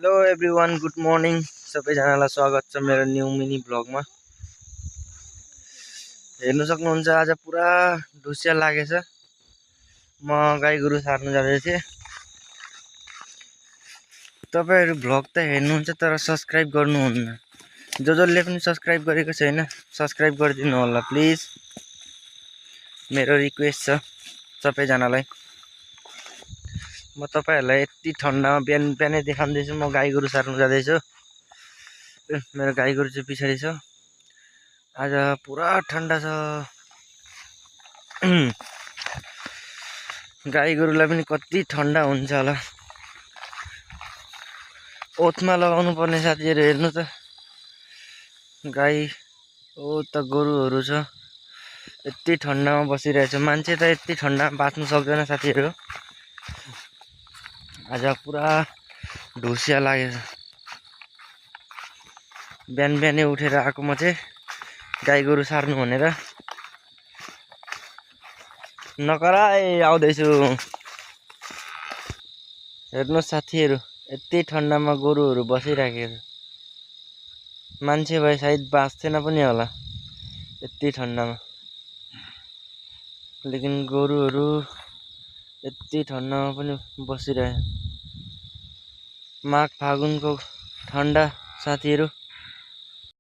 Hello everyone, good morning. सबैजनालाई स्वागत छ मेरो न्यू मिनी ब्लगमा। हेर्नु सक्नुहुन्छ आज पुरा ढुसिया लागेछ। म गाई गोरु सार्नु जाँदै थिएँ। तपाईहरु ब्लग त हेर्नुहुन्छ तर सब्स्क्राइब गर्नुहुन्न। जसले पनि सब्स्क्राइब गरेको छैन सब्स्क्राइब गरिदिनु होला प्लिज। मेरो रिक्वेस्ट छ सबैजनालाई। म तपाईहरुलाई यति ठन्डामा बिहान बिहानै देखाउँदैछु म गाई गोरु सार्नु जाँदैछु। मेरो गाई गोरु चाहिँ पछाडी छ। आज पुरा ठन्डा छ। गाई गोरुलाई पनि कति ठन्डा हुन्छ होला। ओथमा लगाउनु पर्ने साथीहरु हेर्नु त। गाई ओ त गोरुहरु छ। यति ठन्डामा बसिरहेछ। मान्छे त यति ठन्डामा बाँच्नु सक्दैन साथीहरु। आज पुरा ढुसिया लागेछ। बिहान बिहानै उठेर आएको म चाहिँ गाई गोरु सार्नु भनेर। नकराई आउँदैछु। हेर्नु साथीहरु यति ठन्डामा गोरुहरु बसिराखेको छ। मान्छे भए सायद बाँच्थेन पनि होला यति ठन्डामा। लेकिन गोरुहरु यति ठन्डामा पनि बसिरहे। माघ फागुनको ठन्डा साथीहरु।